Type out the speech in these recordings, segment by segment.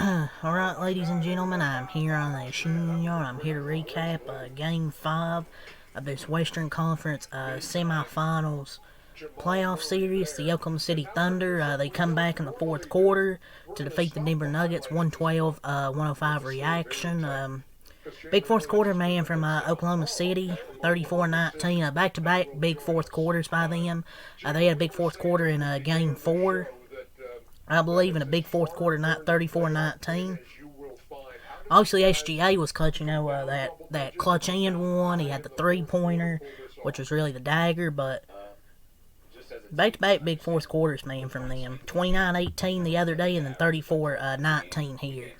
Alright, ladies and gentlemen, I'm here on the Semifinals. I'm here to recap Game 5 of this Western Conference Semifinals playoff series. The Oklahoma City Thunder, they come back in the fourth quarter to defeat the Denver Nuggets, 112-105 reaction. Big fourth quarter, man, from Oklahoma City, 34-19. Back-to-back big fourth quarters by them. They had a big fourth quarter in Game 4. I believe in a big fourth quarter night, 34-19. Obviously, SGA was clutch, that clutch end one. He had the three-pointer, which was really the dagger, but back-to-back big fourth quarters, man, from them. 29-18 the other day, and then 34-19 here.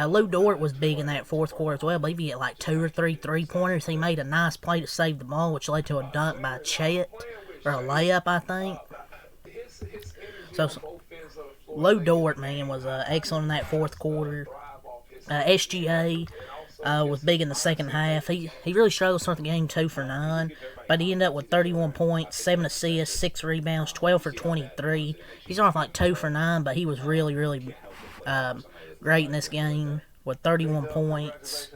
Lou Dort was big in that fourth quarter as well. I believe he had like 2 or 3 three-pointers. He made a nice play to save the ball, which led to a dunk by Chet, or a layup, I think. So, Lou Dort, man, was excellent in that fourth quarter. SGA was big in the second half. He really struggled to start the game 2 for 9, but he ended up with 31 points, 7 assists, 6 rebounds, 12 for 23. He's off like 2 for 9, but he was really, really great in this game with 31 points.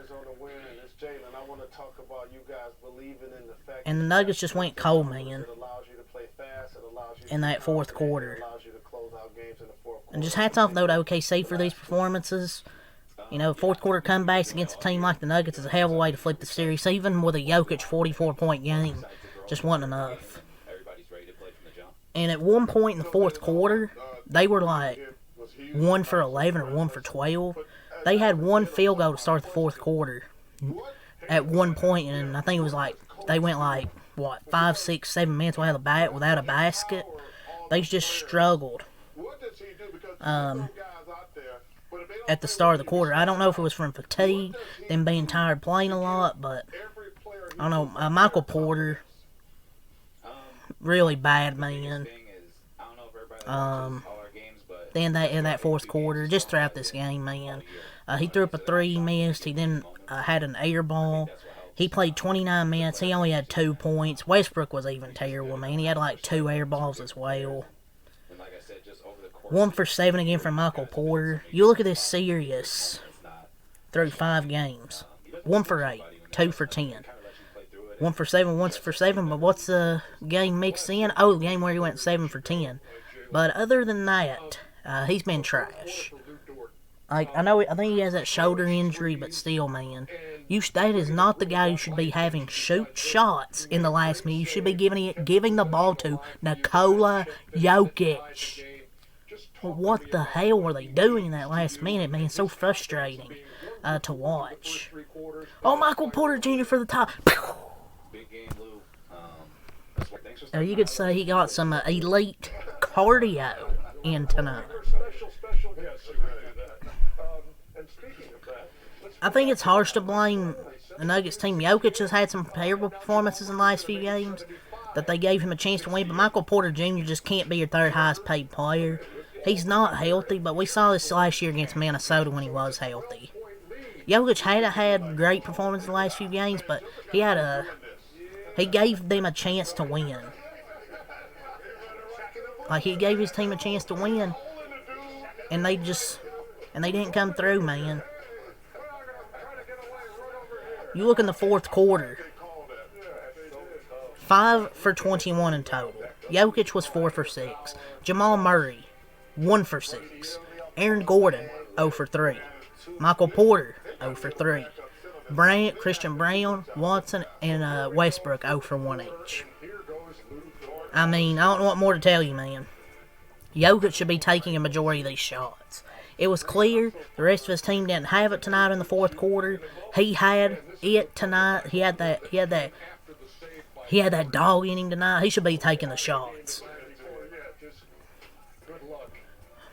And the Nuggets just went cold, man, in that fourth quarter. And just hats off, though, to OKC for these performances. Fourth quarter comebacks against a team like the Nuggets is a hell of a way to flip the series. Even with a Jokic 44-point game, just wasn't enough. And at one point in the fourth quarter, they were like 1 for 11 or 1 for 12. They had one field goal to start the fourth quarter at one point, and I think it was like, they went like, 5, 6, 7 minutes without a basket. They just struggled at the start of the quarter. I don't know if it was from fatigue, them being tired playing a lot, but I don't know. Michael Porter, really bad, man. In that fourth quarter, just throughout this game, man. He threw up a 3, he missed. He then had an air ball. He played 29 minutes. He only had 2 points. Westbrook was even terrible, man. He had like 2 air balls as well. 1 for 7 again from Michael Porter. You look at this series through 5 games. 1 for 8. 2 for 10. 1 for 7, 1 for 7. But what's the game mixed in? Oh, the game where he went 7 for 10. But other than that, he's been trash. I think he has that shoulder injury, but still, man. That is not the guy who should be having shoot shots in the last minute. You should be giving the ball to Nikola Jokic. What the hell were they doing in that last minute, man? So frustrating to watch. Oh, Michael Porter Jr. for the top. You could say he got some elite cardio in tonight. I think it's harsh to blame the Nuggets team. Jokic has had some terrible performances in the last few games that they gave him a chance to win, but Michael Porter Jr. just can't be your third highest paid player. He's not healthy, but we saw this last year against Minnesota when he was healthy. Jokic had great performances in the last few games, but he gave them a chance to win. Like, he gave his team a chance to win, and they didn't come through, man. You look in the fourth quarter, 5 for 21 in total. Jokic was 4 for 6. Jamal Murray, 1 for 6. Aaron Gordon, 0 for 3. Michael Porter, 0 for 3. Christian Brown, Watson, and Westbrook, 0 for 1 each. I mean, I don't know what more to tell you, man. Jokic should be taking a majority of these shots. It was clear the rest of his team didn't have it tonight in the fourth quarter. He had it tonight. He had that dog in him tonight. He should be taking the shots.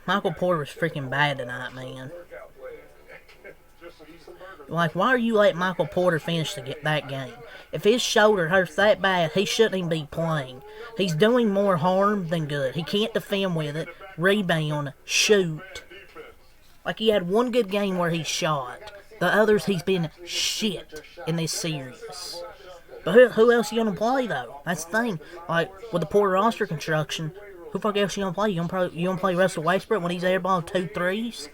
Michael Porter was freaking bad tonight, man. Like, why are you letting Michael Porter finish that game? If his shoulder hurts that bad, he shouldn't even be playing. He's doing more harm than good. He can't defend with it, rebound, shoot. Like, he had one good game where he shot. The others, he's been shit in this series. But who else are you going to play, though? That's the thing. Like, with the poor roster construction, Who the fuck else you gonna play? You gonna play Russell Westbrook when he's airballing 2 threes?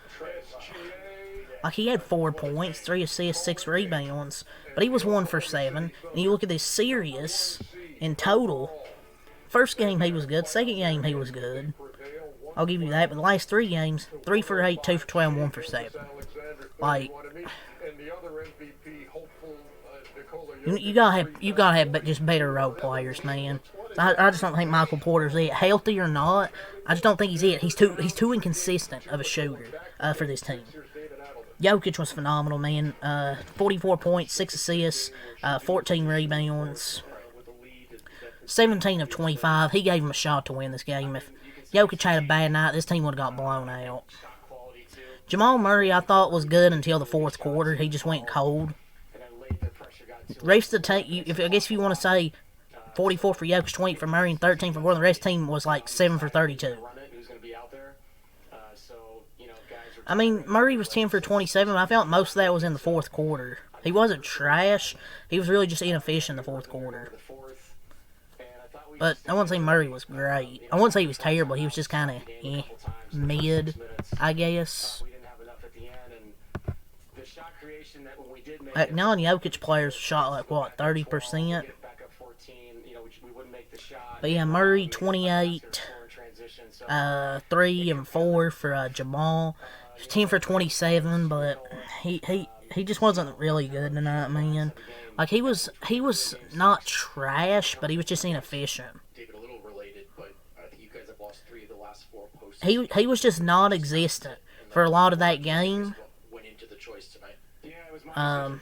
Like, he had 4 points, 3 assists, 6 rebounds, but he was 1 for 7. And you look at this series in total. First game he was good. Second game he was good. I'll give you that. But the last 3 games, 3 for 8, 2 for 12, 1 for 7. Like, you gotta have just better role players, man. I just don't think Michael Porter's it. Healthy or not, I just don't think he's it. He's too inconsistent of a shooter for this team. Jokic was phenomenal, man. 44 points, 6 assists, 14 rebounds, 17 of 25. He gave him a shot to win this game. If Jokic had a bad night, this team would have got blown out. Jamal Murray, I thought, was good until the fourth quarter. He just went cold. The rest of the team, I guess if you want to say 44 for Jokic, 20 for Murray, and 13 for Gordon, the rest of the team was like 7 for 32. I mean, Murray was 10 for 27, but I felt most of that was in the fourth quarter. He wasn't trash. He was really just inefficient in the fourth quarter. But I wouldn't say Murray was great. I wouldn't say he was terrible. He was just kind of mid, I guess. Like, non-Jokic players shot like, what, 30%? But yeah, Murray, 28, 3 and 4 for Jamal. 10 for 27, but he just wasn't really good tonight, man. Like, he was not trash, but he was just inefficient. He was just non-existent for a lot of that game. And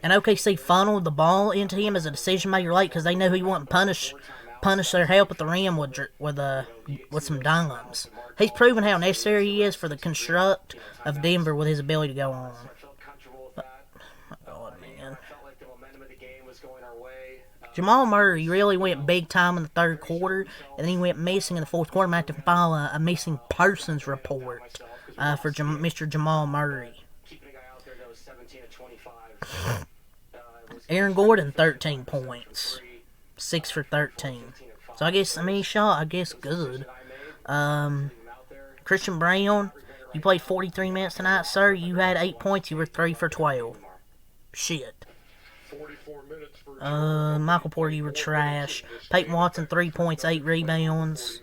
OKC funneled the ball into him as a decision maker late because they knew he wouldn't punish their help at the rim with some dimes. He's proven how necessary he is for the construct of Denver with his ability to go on. But, my God, man. Jamal Murray really went big time in the third quarter, and then he went missing in the fourth quarter. I'm going to have to file a missing persons report for Mr. Jamal Murray. Aaron Gordon, 13 points. 6 for 13. So he shot, good. Christian Brown, you played 43 minutes tonight, sir. You had 8 points. You were 3 for 12. Shit. Michael Porter, you were trash. Peyton Watson, 3 points, 8 rebounds.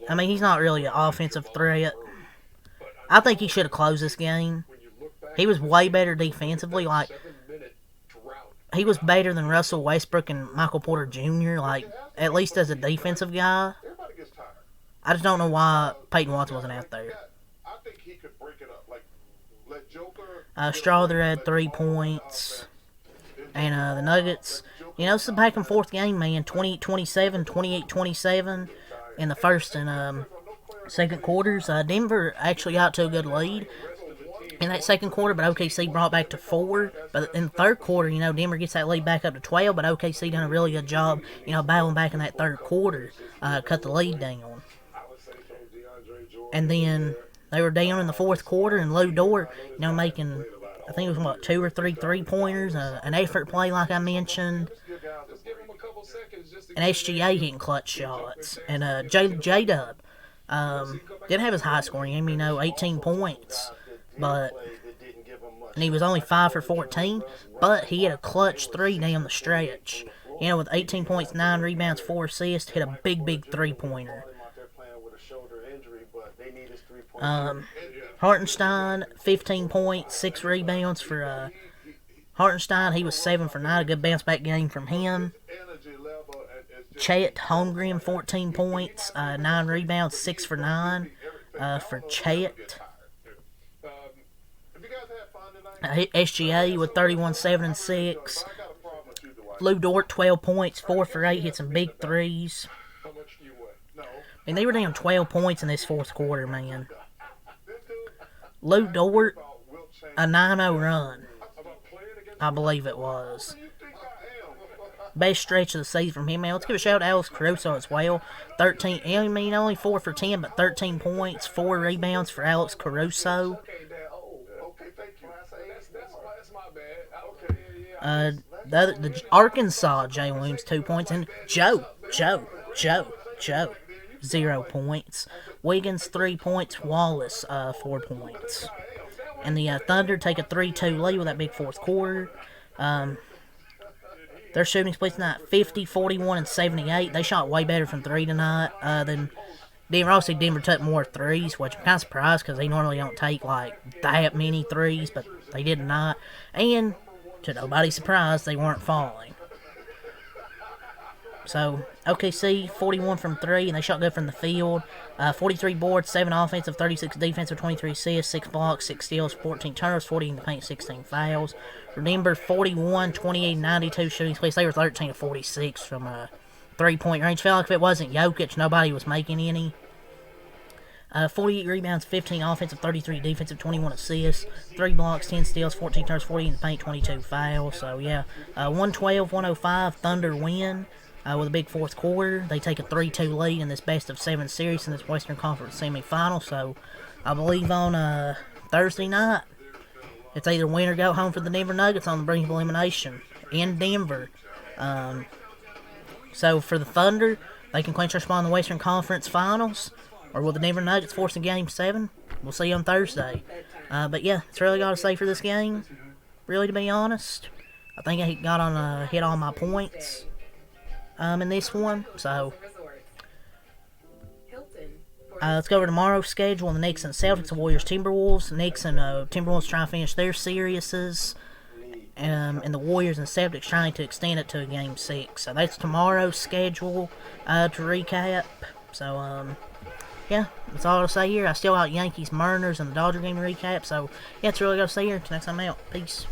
I mean, he's not really an offensive threat. I think he should have closed this game. He was way better defensively. Like, he was better than Russell Westbrook and Michael Porter Jr., like, at least as a defensive guy. I just don't know why Peyton Watson wasn't out there. Strother had 3 points. And the Nuggets, it's a back and forth game, man. 28-27, 28-27 in the first and second quarters. Denver actually got to a good lead in that second quarter, but OKC brought back to 4. But in the third quarter, Denver gets that lead back up to 12, but OKC done a really good job, battling back in that third quarter, cut the lead down. And then they were down in the fourth quarter, and Lou Dort, making, I think it was, 2 or 3 three-pointers, an effort play like I mentioned, and SGA hitting clutch shots. And J-Dub didn't have his high scoring game, 18 points. And he was only 5 for 14, but he had a clutch 3 down the stretch. With 18 points, 9 rebounds, 4 assists, hit a big three-pointer. Hartenstein, 15 points, 6 rebounds for Hartenstein. He was 7 for 9, a good bounce-back game from him. Chet Holmgren, 14 points, 9 rebounds, 6 for 9 for Chet. SGA with 31, 7, and 6. Lou Dort, 12 points, 4 for 8, hit some big threes. And they were down 12 points in this fourth quarter, man. Lou Dort, a 9-0 run, I believe it was. Best stretch of the season from him, man. Let's give a shout out to Alex Caruso as well. 13, only 4 for 10, but 13 points, 4 rebounds for Alex Caruso. The Arkansas Jay Williams, 2 points, and Joe Joe, 0 points. Wiggins, 3 points. Wallace, 4 points. And the Thunder take a 3-2 lead with that big fourth quarter. Their shooting splits tonight 50, 41, and 78. They shot way better from 3 tonight than Denver. Obviously, Denver took more threes, which I'm kind of surprised because they normally don't take like that many threes, but they did not. And to nobody's surprise, they weren't falling. So, OKC, 41 from 3, and they shot good from the field. 43 boards, 7 offensive, 36 defensive, 23 assists, 6 blocks, 6 steals, 14 turnovers, 40 in the paint, 16 fouls. Remember, 41, 28, 92 shooting splits. They were 13 to 46 from 3-point range. Felt like if it wasn't Jokic, nobody was making any. 48 rebounds, 15 offensive, 33 defensive, 21 assists, 3 blocks, 10 steals, 14 turns, 40 in the paint, 22 fouls. So, yeah, 112-105, Thunder win with a big fourth quarter. They take a 3-2 lead in this best-of-7 series in this Western Conference semifinal. So, I believe on Thursday night, it's either win or go home for the Denver Nuggets on the brink of elimination in Denver. So, for the Thunder, they can clinch their spot in the Western Conference Finals. Or will the Denver Nuggets force a Game 7? We'll see on Thursday. But yeah, it's really got to say for this game. Really, to be honest, I think I got on hit all my points in this one. So let's go over tomorrow's schedule. The Knicks and Celtics, the Warriors, Timberwolves. The Knicks and Timberwolves trying to finish their series. And the Warriors and Celtics trying to extend it to a Game 6. So that's tomorrow's schedule to recap. So, yeah, that's all I'll say here. I still got Yankees, Mariners, and the Dodger game to recap. So, yeah, it's really got to say here. Until next time out. Peace.